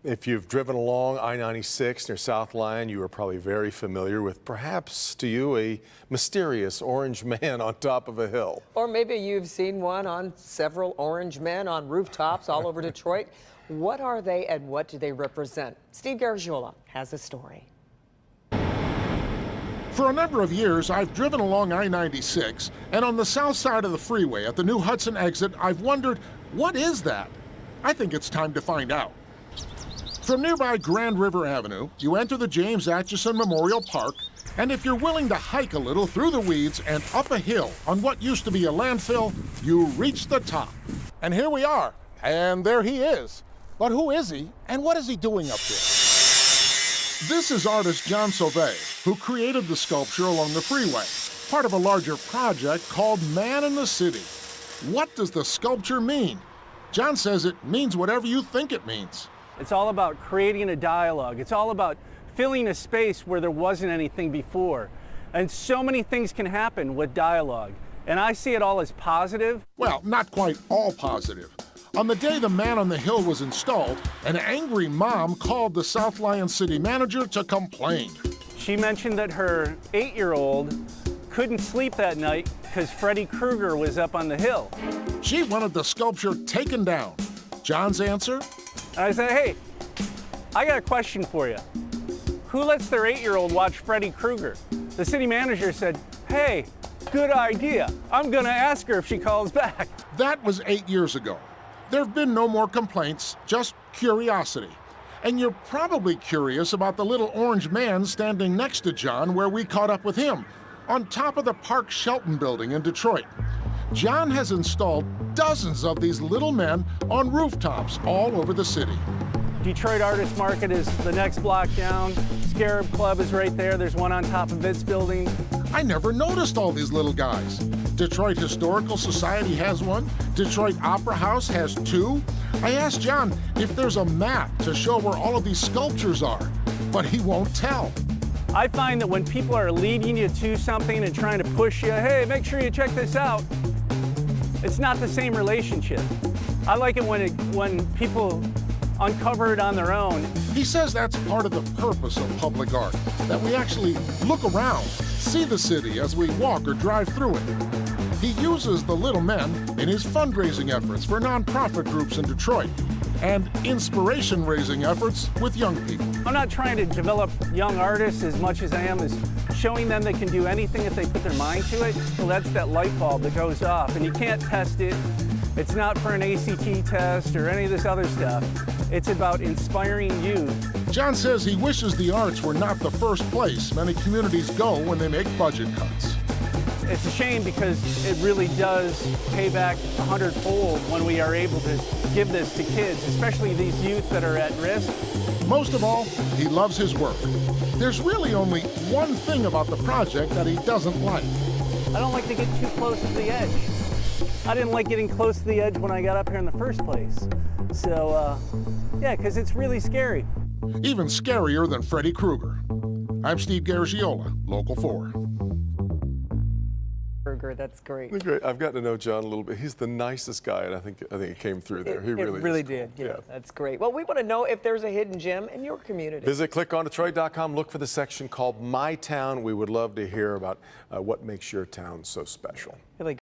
If you've driven along I-96 near South Lyon, you are probably very familiar with perhaps to you a mysterious orange man on top of a hill. Or maybe you've seen one on several orange men on rooftops all over Detroit. What are they and what do they represent? Steve Garagiola has a story. For a number of years, I've driven along I-96, and on the south side of the freeway at the new Hudson exit, I've wondered, what is that? I think it's time to find out. From nearby Grand River Avenue, you enter the James Atchison Memorial Park, and if you're willing to hike a little through the weeds and up a hill on what used to be a landfill, you reach the top. And here we are, and there he is. But who is he, and what is he doing up there? This is artist John Sauvé, who created the sculpture along the freeway, part of a larger project called Man in the City. What does the sculpture mean? John says it means whatever you think it means. It's all about creating a dialogue. It's all about filling a space where there wasn't anything before. And so many things can happen with dialogue. And I see it all as positive. Well, not quite all positive. On the day the Man on the Hill was installed, an angry mom called the South Lyon city manager to complain. She mentioned that her 8-year-old couldn't sleep that night because Freddy Krueger was up on the hill. She wanted the sculpture taken down. John's answer? And I said, hey, I got a question for you. Who lets their 8-year-old watch Freddy Krueger? The city manager said, hey, good idea. I'm gonna ask her if she calls back. That was 8 years ago. There have been no more complaints, just curiosity. And you're probably curious about the little orange man standing next to John where we caught up with him, on top of the Park Shelton building in Detroit. John has installed dozens of these little men on rooftops all over the city. Detroit Artist Market is the next block down. Scarab Club is right there. There's one on top of its building. I never noticed all these little guys. Detroit Historical Society has one. Detroit Opera House has two. I asked John if there's a map to show where all of these sculptures are, but he won't tell. I find that when people are leading you to something and trying to push you, hey, make sure you check this out, it's not the same relationship. I like it when people uncover it on their own. He says that's part of the purpose of public art, that we actually look around, see the city as we walk or drive through it. He uses the little men in his fundraising efforts for nonprofit groups in Detroit and inspiration-raising efforts with young people. I'm not trying to develop young artists as much as I am as showing them they can do anything if they put their mind to it. Well, that's that light bulb that goes off, and you can't test it. It's not for an ACT test or any of this other stuff. It's about inspiring youth. John says he wishes the arts were not the first place many communities go when they make budget cuts. It's a shame because it really does pay back 100-fold when we are able to give this to kids, especially these youth that are at risk. Most of all, he loves his work. There's really only one thing about the project that he doesn't like. I don't like to get too close to the edge. I didn't like getting close to the edge when I got up here in the first place. So, yeah, because it's really scary. Even scarier than Freddy Krueger. I'm Steve Garagiola, Local 4. That's great. I've gotten to know John a little bit. He's the nicest guy, and I think it came through there. He really did. Cool. Yeah, that's great. Well, we want to know if there's a hidden gem in your community. Visit clickondetroit.com. Look for the section called My Town. We would love to hear about what makes your town so special. Really